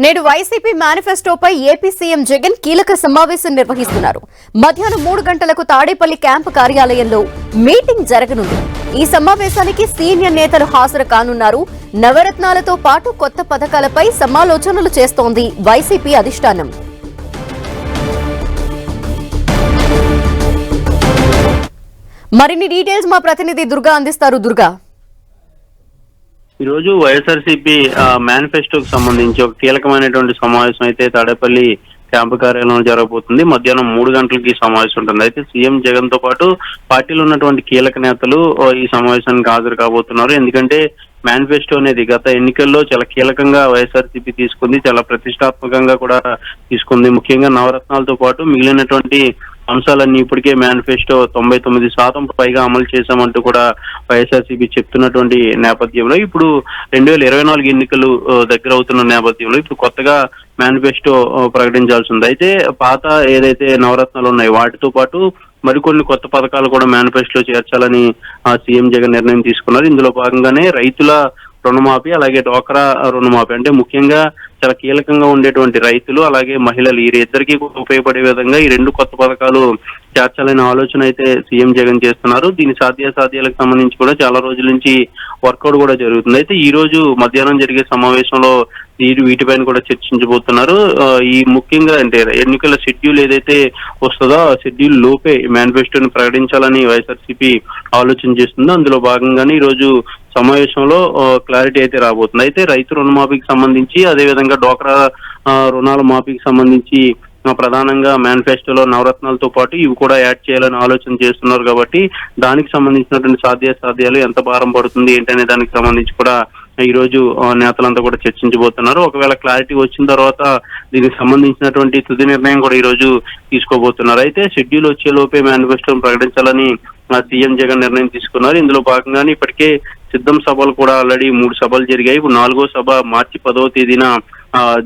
నేడు YCP మేనిఫెస్టోపై AP CM Jagan కీలక సమావేశం నిర్వహిస్తున్నారు. మధ్యాహ్నం 3 గంటలకు తాడేపల్లి క్యాంపు కార్యాలయంలో మీటింగ్ జరగనుంది. ఈ సమావేశానికి సీనియర్ నేతలు హాజరు కానున్నారు. నవరత్నాలతో పాటు కొత్త పథకాలపై సమాలోచనలు చేస్తోంది వైసీపీ అధిష్టానం. మరిన్ని డీటెయిల్స్ మా ప్రతినిధి దుర్గా అందిస్తారు. దుర్గా, ఈ రోజు వైఎస్ఆర్సీపీ మేనిఫెస్టోకి సంబంధించి ఒక కీలకమైనటువంటి సమావేశం అయితే తాడేపల్లి క్యాంపు కార్యాలయంలో జరగబోతుంది. మధ్యాహ్నం 3 గంటలకి ఈ సమావేశం ఉంటుంది. అయితే సీఎం జగన్ తో పాటు పార్టీలో ఉన్నటువంటి కీలక నేతలు ఈ సమావేశానికి హాజరు కాబోతున్నారు. ఎందుకంటే మేనిఫెస్టో అనేది గత ఎన్నికల్లో చాలా కీలకంగా వైఎస్ఆర్సీపీ తీసుకుంది, చాలా ప్రతిష్టాత్మకంగా కూడా తీసుకుంది. ముఖ్యంగా నవరత్నాలతో పాటు మిగిలినటువంటి అంశాలన్నీ ఇప్పటికే మేనిఫెస్టో 99% పైగా అమలు చేశామంటూ కూడా వైఎస్ఆర్సీపీ చెప్తున్నటువంటి నేపథ్యంలో ఇప్పుడు 2024 ఎన్నికలు దగ్గర అవుతున్న నేపథ్యంలో ఇప్పుడు కొత్తగా మేనిఫెస్టో ప్రకటించాల్సి ఉంది. అయితే పాత ఏదైతే నవరత్నాలు ఉన్నాయో వాటితో పాటు మరికొన్ని కొత్త పథకాలు కూడా మేనిఫెస్టోలో చేర్చాలని సీఎం జగన్ నిర్ణయం తీసుకున్నారు. ఇందులో భాగంగానే రైతుల రుణమాఫీ, అలాగే డ్వాక్రా రుణమాఫీ, అంటే ముఖ్యంగా చాలా కీలకంగా ఉండేటువంటి రైతులు అలాగే మహిళలు ఈ ఇద్దరికి ఉపయోగపడే విధంగా ఈ 2 కొత్త పథకాలు చేర్చాలనే ఆలోచన అయితే సీఎం జగన్ చేస్తున్నారు. దీని సాధ్యాసాధ్యాలకు సంబంధించి కూడా చాలా రోజుల నుంచి వర్కౌట్ కూడా జరుగుతుంది. అయితే ఈ రోజు మధ్యాహ్నం జరిగే సమావేశంలో వీటిపైన కూడా చర్చించబోతున్నారు. ఈ ముఖ్యంగా అంటే ఎన్నికల షెడ్యూల్ ఏదైతే వస్తుందో ఆ షెడ్యూల్ లోపే మేనిఫెస్టోని ప్రకటించాలని వైఎస్ఆర్సీపీ ఆలోచన చేస్తుందో అందులో భాగంగానే ఈ రోజు సమావేశంలో క్లారిటీ అయితే రాబోతుంది. అయితే రైతు రుణమాఫీకి సంబంధించి, అదేవిధంగా డ్వాక్రా రుణాల మాఫీకి సంబంధించి ప్రధానంగా మేనిఫెస్టోలో నవరత్నాలతో పాటు ఇవి కూడా యాడ్ చేయాలని ఆలోచన చేస్తున్నారు. కాబట్టి దానికి సంబంధించినటువంటి సాధ్యాసాధ్యాలు ఎంత భారం పడుతుంది ఏంటనే దానికి సంబంధించి కూడా ఈ రోజు నేతలంతా కూడా చర్చించబోతున్నారు. ఒకవేళ క్లారిటీ వచ్చిన తర్వాత దీనికి సంబంధించినటువంటి తుది నిర్ణయం కూడా ఈ రోజు తీసుకోబోతున్నారు. అయితే షెడ్యూల్ వచ్చే లోపే మేనిఫెస్టోను ప్రకటించాలని సీఎం జగన్ నిర్ణయం తీసుకున్నారు. ఇందులో భాగంగానే ఇప్పటికే సిద్ధం సభలు కూడా ఆల్రెడీ 3 సభలు జరిగాయి. ఇప్పుడు 4వ సభ మార్చి 10వ తేదీన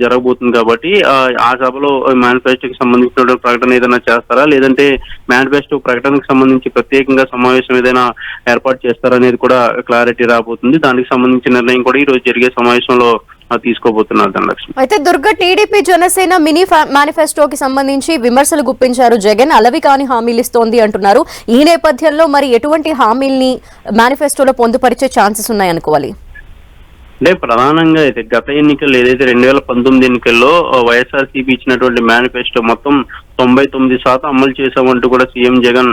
జరగబోతుంది. కాబట్టి ఆ సభలో మేనిఫెస్టోకి సంబంధించిన ప్రకటన ఏదైనా చేస్తారా, లేదంటే మేనిఫెస్టో ప్రకటనకు సంబంధించి ప్రత్యేకంగా సమావేశం ఏదైనా ఏర్పాటు చేస్తారా అనేది కూడా క్లారిటీ రాబోతుంది. దానికి సంబంధించిన నిర్ణయం కూడా ఈ రోజు జరిగే సమావేశంలో తీసుకోబోతున్నారు ధనలక్ష్మి. అయితే దుర్గా, టీడీపీ జనసేన మినీ మేనిఫెస్టోకి సంబంధించి విమర్శలు గుప్పించారు జగన్. అలవి కాని హామీలు ఇస్తోంది అంటున్నారు. ఈ నేపథ్యంలో మరి ఎటువంటి హామీల్ని మేనిఫెస్టోలో పొందుపరిచే ఛాన్సెస్ ఉన్నాయనుకోవాలి? అంటే ప్రధానంగా అయితే గత ఎన్నికల్లో ఏదైతే 2019 ఎన్నికల్లో వైఎస్ఆర్సీపీ ఇచ్చినటువంటి మేనిఫెస్టో మొత్తం 99% అమలు చేశామంటూ కూడా సీఎం జగన్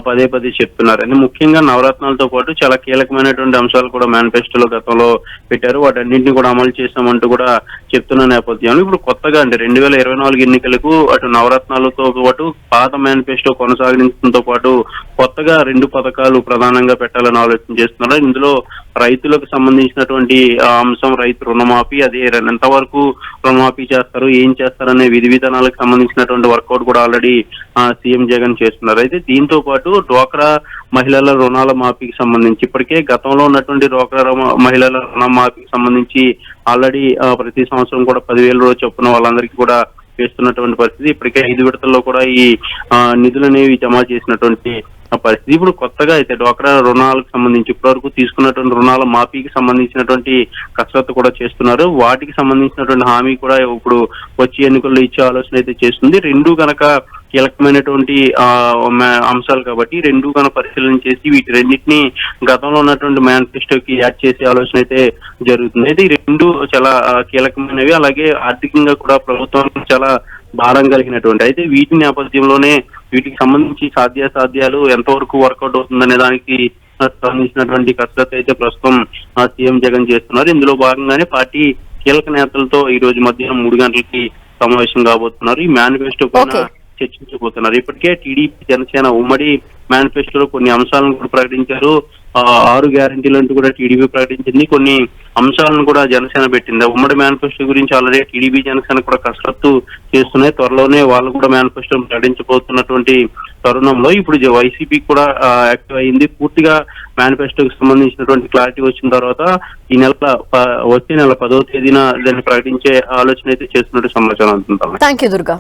పదే చెప్తున్నారు. అంటే ముఖ్యంగా నవరత్నాలతో పాటు చాలా కీలకమైనటువంటి అంశాలు కూడా మేనిఫెస్టోలో గతంలో పెట్టారు. వాటన్నింటినీ కూడా అమలు చేశామంటూ కూడా చెప్తున్న నేపథ్యంలో ఇప్పుడు కొత్తగా అంటే 2024 ఎన్నికలకు అటు నవరత్నాలతో పాటు పాత మేనిఫెస్టో కొనసాగించడంతో పాటు కొత్తగా 2 పథకాలు ప్రధానంగా పెట్టాలని ఆలోచన చేస్తున్నారు. ఇందులో రైతులకు సంబంధించినటువంటి అంశం రైతు రుణమాఫీ, అదే ఎంతవరకు రుణమాఫీ చేస్తారు, ఏం చేస్తారనే విధి విధానాలకు సంబంధించినటువంటి వర్కౌట్ కూడా ఆల్రెడీ సీఎం జగన్ చేస్తున్నారు. అయితే దీంతో పాటు డ్వాక్రా మహిళల రుణాల మాఫీకి సంబంధించి ఇప్పటికే గతంలో ఉన్నటువంటి డ్వాక్రా మహిళల రుణ మాఫీకి సంబంధించి ఆల్రెడీ ప్రతి సంవత్సరం కూడా 10,000 రోజు చొప్పున వాళ్ళందరికీ కూడా చేస్తున్నటువంటి పరిస్థితి. ఇప్పటికే 5 విడతల్లో కూడా ఈ నిధులు అనేవి జమ చేసినటువంటి పరిస్థితి. ఇప్పుడు కొత్తగా అయితే డ్వాక్రా రుణాలకు సంబంధించి ఇప్పటివరకు తీసుకున్నటువంటి రుణాల మాఫీకి సంబంధించినటువంటి కసరత్తు కూడా చేస్తున్నారు. వాటికి సంబంధించినటువంటి హామీ కూడా ఇప్పుడు వచ్చే ఎన్నికల్లో ఇచ్చే ఆలోచన అయితే చేస్తుంది. 2 కనుక కీలకమైనటువంటి అంశాలు కాబట్టి 2 కనుక పరిశీలన చేసి వీటి రెండింటినీ గతంలో ఉన్నటువంటి మేనిఫెస్టోకి యాడ్ చేసే ఆలోచన అయితే జరుగుతుంది. అయితే ఈ 2 చాలా కీలకమైనవి, అలాగే ఆర్థికంగా కూడా ప్రభుత్వానికి చాలా భారం కలిగినటువంటి. అయితే వీటి నేపథ్యంలోనే వీటికి సంబంధించి సాధ్యాసాధ్యాలు ఎంతవరకు వర్కౌట్ అవుతుందనే దానికి సంబంధించినటువంటి కసరత్తు అయితే ప్రస్తుతం సీఎం జగన్ చేస్తున్నారు. ఇందులో భాగంగానే పార్టీ కీలక నేతలతో ఈ రోజు మధ్యాహ్నం 3 గంటలకి సమావేశం కాబోతున్నారు. ఈ మేనిఫెస్టో పైన చర్చించబోతున్నారు. ఇప్పటికే టీడీపీ జనసేన ఉమ్మడి మేనిఫెస్టోలో కొన్ని అంశాలను కూడా ప్రకటించారు. 6 గ్యారెంటీలు అంటూ కూడా టీడీపీ ప్రకటించింది. కొన్ని అంశాలను కూడా జనసేన పెట్టింది. ఉమ్మడి మేనిఫెస్టో గురించి ఆల్రెడీ టీడీపీ జనసేన కూడా కసరత్తు చేస్తున్నాయి. త్వరలోనే వాళ్ళు కూడా మేనిఫెస్టోను ప్రకటించబోతున్నటువంటి తరుణంలో ఇప్పుడు వైసీపీ కూడా యాక్టివ్ అయింది. పూర్తిగా మేనిఫెస్టోకి సంబంధించినటువంటి క్లారిటీ వచ్చిన తర్వాత వచ్చే నెల 10వ తేదీన దాన్ని ప్రకటించే ఆలోచన అయితే చేస్తున్నట్టు సమాచారం అందుతుంది. థాంక్యూ దుర్గా.